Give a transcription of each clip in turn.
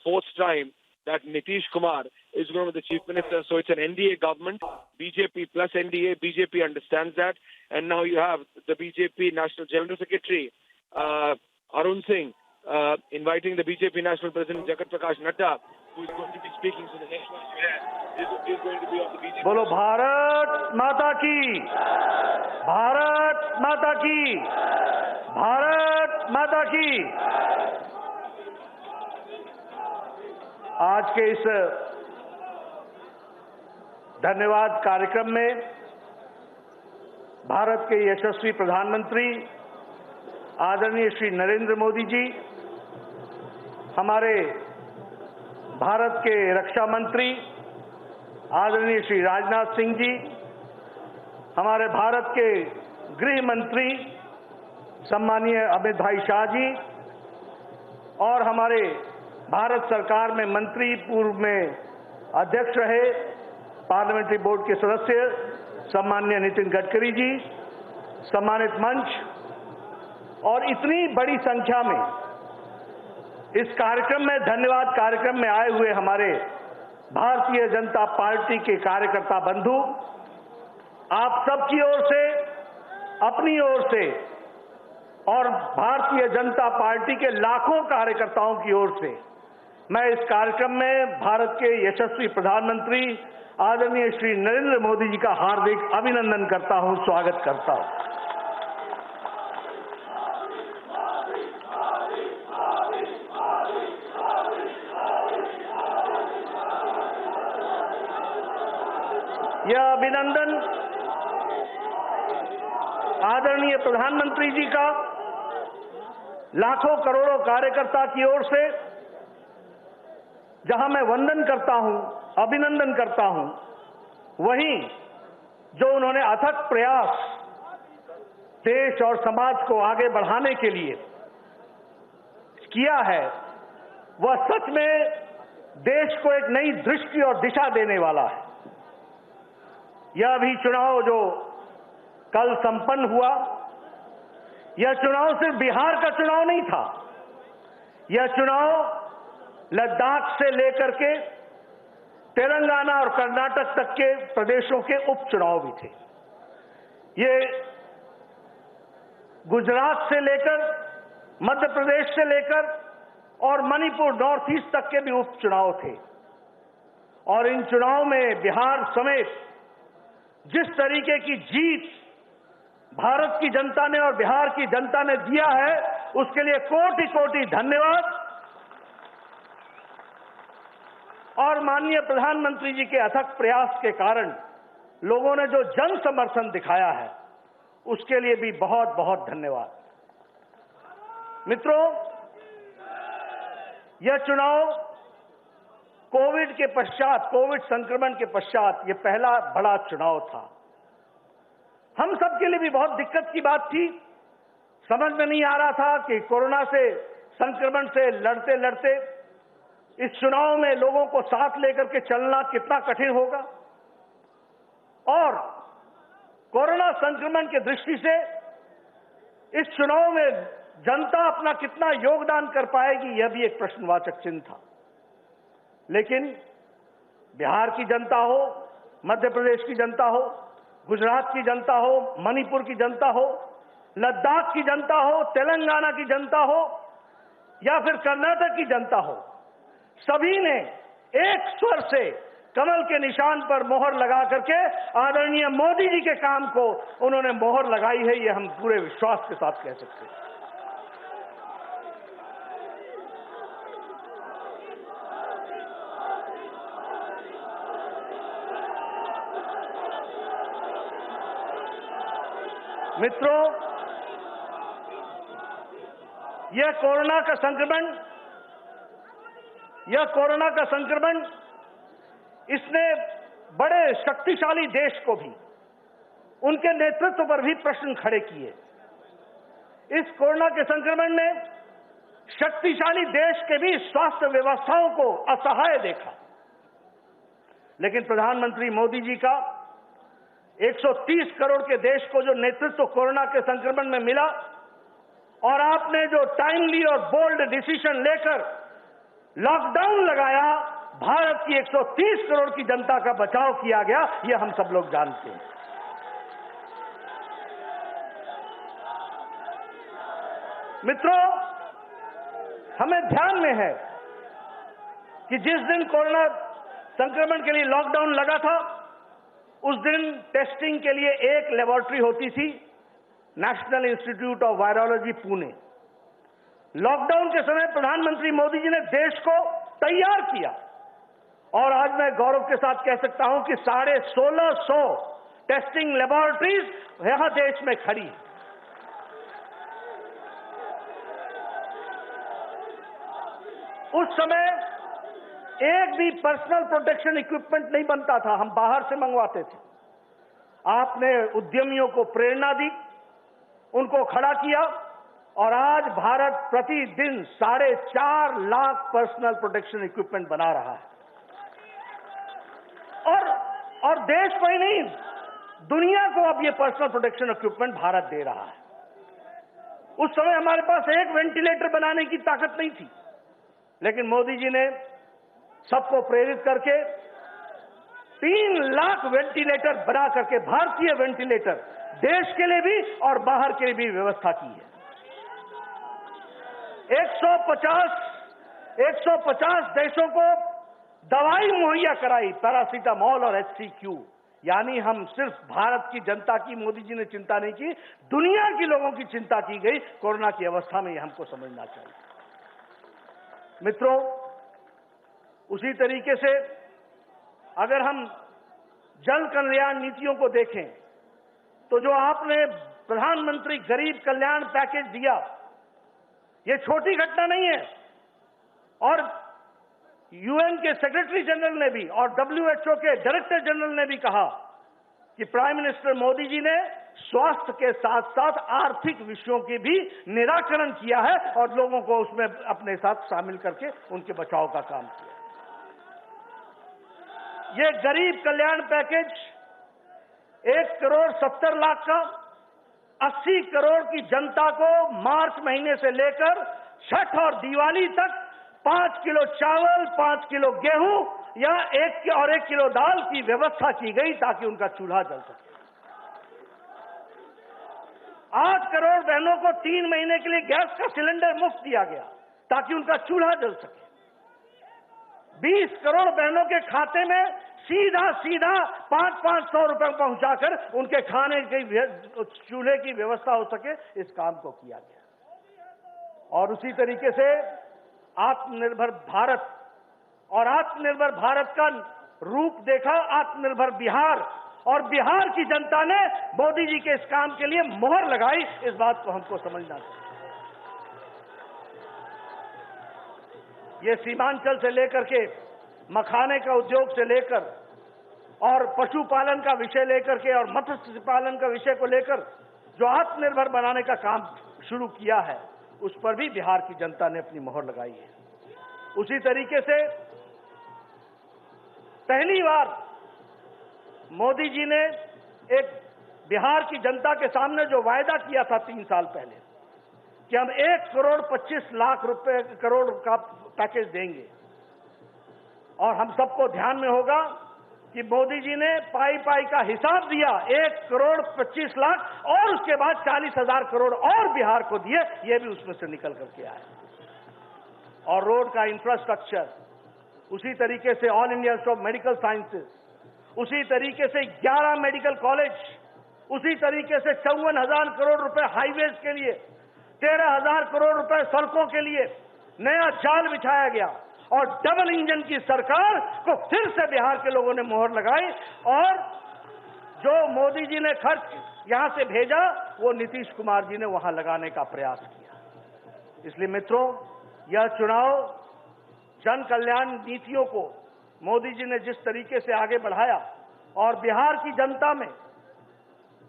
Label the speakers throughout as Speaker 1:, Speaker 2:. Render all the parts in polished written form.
Speaker 1: fourth time that Nitish Kumar is going to be the chief minister. So it's an NDA government, BJP plus NDA. BJP understands that. And now you have the BJP National General Secretary, Arun Singh, inviting the BJP National President, Jagat Prakash Nadda, who is going to be speaking. So the next one is going to be on the BJP.
Speaker 2: बोलो भारत माता की, भारत माता की, भारत माता की। आज के इस धन्यवाद कार्यक्रम में भारत के यशस्वी प्रधानमंत्री आदरणीय श्री नरेंद्र मोदी जी, हमारे भारत के रक्षा मंत्री आदरणीय श्री राजनाथ सिंह जी, हमारे भारत के गृह मंत्री सम्मानीय अमित भाई शाह जी और हमारे भारत सरकार में मंत्री, पूर्व में अध्यक्ष रहे पार्लियामेंट्री बोर्ड के सदस्य सम्मानीय नितिन गडकरी जी, सम्मानित मंच और इतनी बड़ी संख्या में इस कार्यक्रम में, धन्यवाद कार्यक्रम में आए हुए हमारे भारतीय जनता पार्टी के कार्यकर्ता बंधु, आप सबकी ओर से, अपनी ओर से और भारतीय जनता पार्टी के लाखों कार्यकर्ताओं की ओर से मैं इस कार्यक्रम में भारत के यशस्वी प्रधानमंत्री आदरणीय श्री नरेंद्र मोदी जी का हार्दिक अभिनंदन करता हूं, स्वागत करता हूं। यह अभिनंदन आदरणीय प्रधानमंत्री जी का लाखों करोड़ों कार्यकर्ता की ओर से, जहां मैं वंदन करता हूं, अभिनंदन करता हूं, वहीं जो उन्होंने अथक प्रयास देश और समाज को आगे बढ़ाने के लिए किया है, वह सच में देश को एक नई दृष्टि और दिशा देने वाला है। यह भी चुनाव जो कल संपन्न हुआ, यह चुनाव सिर्फ बिहार का चुनाव नहीं था। यह चुनाव लद्दाख से लेकर के तेलंगाना और कर्नाटक तक के प्रदेशों के उपचुनाव भी थे। ये गुजरात से लेकर, मध्य प्रदेश से लेकर और मणिपुर, नॉर्थ ईस्ट तक के भी उपचुनाव थे। और इन चुनाव में बिहार समेत जिस तरीके की जीत भारत की जनता ने और बिहार की जनता ने दिया है, उसके लिए कोटि कोटि धन्यवाद। और माननीय प्रधानमंत्री जी के अथक प्रयास के कारण लोगों ने जो जन समर्थन दिखाया है, उसके लिए भी बहुत बहुत धन्यवाद। मित्रों, यह चुनाव कोविड के पश्चात, कोविड संक्रमण के पश्चात यह पहला बड़ा चुनाव था। हम सब के लिए भी बहुत दिक्कत की बात थी। समझ में नहीं आ रहा था कि कोरोना से, संक्रमण से लड़ते लड़ते इस चुनाव में लोगों को साथ लेकर के चलना कितना कठिन होगा और कोरोना संक्रमण की दृष्टि से इस चुनाव में जनता अपना कितना योगदान कर पाएगी, यह भी एक प्रश्नवाचक चिन्ह था। लेकिन बिहार की जनता हो, मध्य प्रदेश की जनता हो, गुजरात की जनता हो, मणिपुर की जनता हो, लद्दाख की जनता हो, तेलंगाना की जनता हो या फिर कर्नाटक की जनता हो, सभी ने एक स्वर से कमल के निशान पर मोहर लगा करके आदरणीय मोदी जी के काम को उन्होंने मोहर लगाई है, यह हम पूरे विश्वास के साथ कह सकते हैं। मित्रों, यह कोरोना का संक्रमण इसने बड़े शक्तिशाली देश को भी, उनके नेतृत्व पर भी प्रश्न खड़े किए। इस कोरोना के संक्रमण ने शक्तिशाली देश के भी स्वास्थ्य व्यवस्थाओं को असहाय देखा। लेकिन प्रधानमंत्री मोदी जी का 130 करोड़ के देश को जो नेतृत्व कोरोना के संक्रमण में मिला और आपने जो टाइमली और बोल्ड डिसीजन लेकर लॉकडाउन लगाया, भारत की 130 करोड़ की जनता का बचाव किया गया, यह हम सब लोग जानते हैं। मित्रों, हमें ध्यान में है कि जिस दिन कोरोना संक्रमण के लिए लॉकडाउन लगा था, उस दिन टेस्टिंग के लिए एक लेबोरेटरी होती थी, national institute of virology Pune. Lockdown के समय प्रधानमंत्री मोदी जी ने देश को तैयार किया और आज मैं गौरव के साथ कह सकता हूं कि 1650 टेस्टिंग लेबोरेटरीज यहां देश में खड़ी हैं। उस समय एक भी पर्सनल प्रोटेक्शन इक्विपमेंट नहीं बनता था, हम बाहर से मंगवाते थे। आपने उद्यमियों को प्रेरणा दी, उनको खड़ा किया और आज भारत प्रतिदिन 4.5 लाख पर्सनल प्रोटेक्शन इक्विपमेंट बना रहा है। और देश को ही नहीं, दुनिया को अब ये पर्सनल प्रोटेक्शन इक्विपमेंट भारत दे रहा है। उस समय हमारे पास एक वेंटिलेटर बनाने की ताकत नहीं थी, लेकिन मोदी जी ने सबको प्रेरित करके 3 लाख वेंटिलेटर बना करके, भारतीय वेंटिलेटर, देश के लिए भी और बाहर के लिए भी व्यवस्था की है। 150 देशों को दवाई मुहैया कराई, पैरासीटामोल और HCQ। यानी हम सिर्फ भारत की जनता की मोदी जी ने चिंता नहीं की, दुनिया के लोगों की चिंता की गई कोरोना की अवस्था में, यह हमको समझना चाहिए। मित्रों, उसी तरीके से अगर हम जन कल्याण नीतियों को देखें तो जो आपने प्रधानमंत्री गरीब कल्याण पैकेज दिया, यह छोटी घटना नहीं है। और यूएन के सेक्रेटरी जनरल ने भी और WHO के डायरेक्टर जनरल ने भी कहा कि प्राइम मिनिस्टर मोदी जी ने स्वास्थ्य के साथ साथ आर्थिक विषयों के भी निराकरण किया है और लोगों को उसमें अपने साथ शामिल करके उनके बचाव का काम किया। ये गरीब कल्याण पैकेज 1,70,00,000 का 80 करोड़ की जनता को मार्च महीने से लेकर छठ और दिवाली तक 5 किलो चावल, 5 किलो गेहूं या 1 किलो दाल की व्यवस्था की गई ताकि उनका चूल्हा जल सके। 8 करोड़ बहनों को 3 महीने के लिए गैस का सिलेंडर मुफ्त दिया गया ताकि उनका चूल्हा जल सके। 20 करोड़ बहनों के खाते में सीधा 500 रुपए पहुंचाकर उनके खाने के चूल्हे की व्यवस्था हो सके, इस काम को किया गया। और उसी तरीके से आत्मनिर्भर भारत और आत्मनिर्भर भारत का रूप देखा आत्मनिर्भर बिहार, और बिहार की जनता ने मोदी जी के इस काम के लिए मोहर लगाई, इस बात को हमको समझना चाहिए। ये सीमांचल से लेकर के मखाने का उद्योग से लेकर और पशुपालन का विषय लेकर के और मत्स्य पालन का विषय को लेकर जो आत्मनिर्भर बनाने का काम शुरू किया है, उस पर भी बिहार की जनता ने अपनी मोहर लगाई है। उसी तरीके से पहली बार मोदी जी ने एक बिहार की जनता के सामने जो वायदा किया था 3 साल पहले कि हम 1,25,00,000 करोड़ का पैकेज देंगे, और हम सबको ध्यान में होगा कि मोदी जी ने पाई का हिसाब दिया, 1,25,00,000 और उसके बाद 40,000 करोड़ और बिहार को दिए, ये भी उसमें से निकल करके आए। और रोड का इंफ्रास्ट्रक्चर, उसी तरीके से all India institute of medical sciences, उसी तरीके से 11 मेडिकल कॉलेज, उसी तरीके से 54,000 करोड़ रुपए हाईवेज के लिए, 13,000 करोड़ रुपए सड़कों के लिए नया जाल बिछाया गया, और डबल इंजन की सरकार को फिर से बिहार के लोगों ने मोहर लगाई, और जो मोदी जी ने खर्च यहां से भेजा वो नीतीश कुमार जी ने वहां लगाने का प्रयास किया। इसलिए मित्रों, यह चुनाव जन कल्याण नीतियों को मोदी जी ने जिस तरीके से आगे बढ़ाया और बिहार की जनता में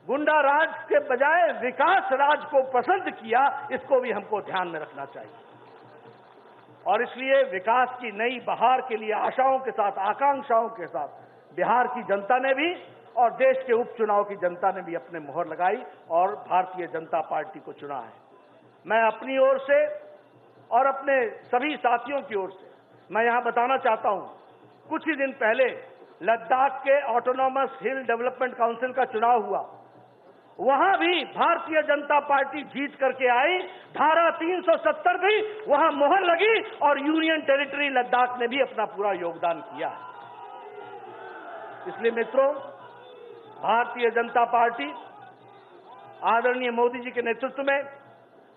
Speaker 2: गुंडा राज के बजाय विकास राज को पसंद किया, इसको भी हमको ध्यान में रखना चाहिए। और इसलिए विकास की नई बहार के लिए आशाओं के साथ, आकांक्षाओं के साथ बिहार की जनता ने भी और देश के उपचुनाव की जनता ने भी अपने मोहर लगाई और भारतीय जनता पार्टी को चुना है। मैं अपनी ओर से और अपने सभी साथियों की ओर से मैं यहां बताना चाहता हूं, कुछ ही दिन पहले लद्दाख के ऑटोनॉमस हिल डेवलपमेंट काउंसिल का चुनाव हुआ। वहां भी भारतीय जनता पार्टी जीत करके आई, धारा 370 भी वहां मोहर लगी और यूनियन टेरिटरी लद्दाख ने भी अपना पूरा योगदान किया। इसलिए मित्रों, भारतीय जनता पार्टी आदरणीय मोदी जी के नेतृत्व में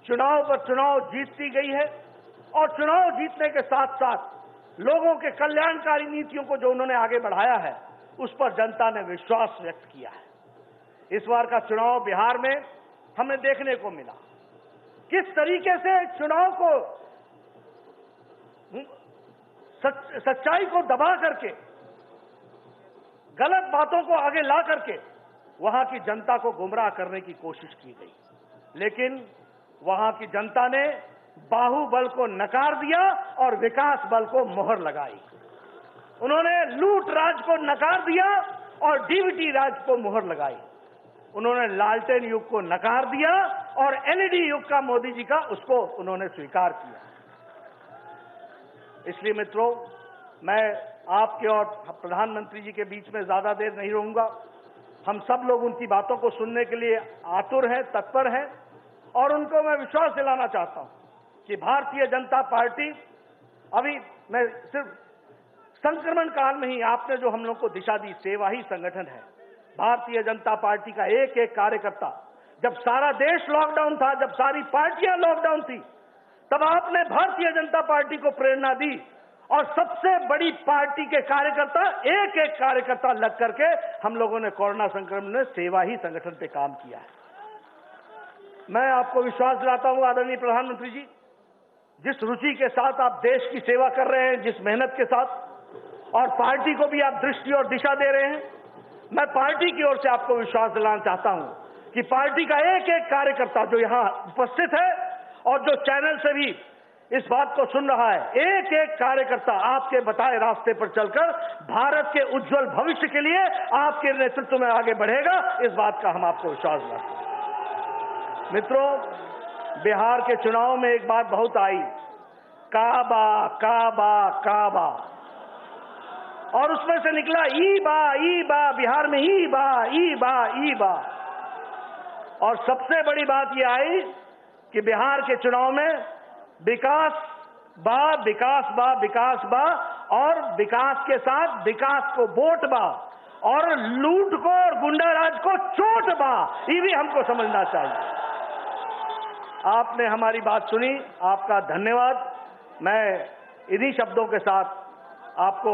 Speaker 2: चुनाव पर चुनाव जीतती गई है और चुनाव जीतने के साथ साथ लोगों के कल्याणकारी नीतियों को जो उन्होंने आगे बढ़ाया है, उस पर जनता ने विश्वास व्यक्त किया है। इस बार का चुनाव बिहार में हमें देखने को मिला किस तरीके से चुनाव को सच्चाई को दबा करके, गलत बातों को आगे ला करके वहां की जनता को गुमराह करने की कोशिश की गई, लेकिन वहां की जनता ने बाहुबल को नकार दिया और विकास बल को मोहर लगाई। उन्होंने लूट राज को नकार दिया और डीबीटी राज को मोहर लगाई। उन्होंने लालटेन युग को नकार दिया और एलईडी युग का मोदी जी का उसको उन्होंने स्वीकार किया। इसलिए मित्रों, मैं आपके और प्रधानमंत्री जी के बीच में ज्यादा देर नहीं रहूंगा। हम सब लोग उनकी बातों को सुनने के लिए आतुर हैं, तत्पर हैं और उनको मैं विश्वास दिलाना चाहता हूं कि भारतीय जनता पार्टी, अभी मैं सिर्फ संक्रमण काल में ही आपने जो हम लोग को दिशा दी, सेवा ही संगठन है। भारतीय जनता पार्टी का एक एक कार्यकर्ता, जब सारा देश लॉकडाउन था, जब सारी पार्टियां लॉकडाउन थी, तब आपने भारतीय जनता पार्टी को प्रेरणा दी और सबसे बड़ी पार्टी के कार्यकर्ता, एक एक कार्यकर्ता लग करके हम लोगों ने कोरोना संक्रमण में सेवा ही संगठन पे काम किया है। मैं आपको विश्वास दिलाता हूं आदरणीय प्रधानमंत्री जी, जिस रुचि के साथ आप देश की सेवा कर रहे हैं, जिस मेहनत के साथ, और पार्टी को भी आप दृष्टि और दिशा दे रहे हैं, मैं पार्टी की ओर से आपको विश्वास दिलाना चाहता हूं कि पार्टी का एक एक कार्यकर्ता जो यहां उपस्थित है और जो चैनल से भी इस बात को सुन रहा है, एक एक कार्यकर्ता आपके बताए रास्ते पर चलकर भारत के उज्जवल भविष्य के लिए आपके नेतृत्व में आगे बढ़ेगा। इस बात का हम आपको विश्वास दिलाते हैं। मित्रों, बिहार के चुनाव में एक बात बहुत आई, काबा काबा काबा, और उसमें से निकला ई बा, बिहार में ई बा। और सबसे बड़ी बात यह आई कि बिहार के चुनाव में विकास बा और विकास के साथ विकास को वोट बा और लूट को और गुंडाराज को चोट बा। ये भी हमको समझना चाहिए। आपने हमारी बात सुनी, आपका धन्यवाद। मैं इन्हीं शब्दों के साथ आपको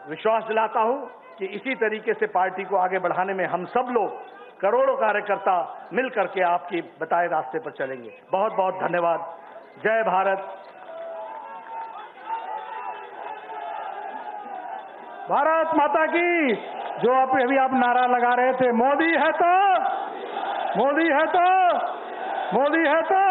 Speaker 2: विश्वास दिलाता हूं कि इसी तरीके से पार्टी को आगे बढ़ाने में हम सब लोग, करोड़ों कार्यकर्ता मिल करके आपकी बताए रास्ते पर चलेंगे। बहुत बहुत धन्यवाद। जय भारत।
Speaker 3: भारत माता की। जो अभी आप नारा लगा रहे थे, मोदी है तो, मोदी है तो, मोदी है तो।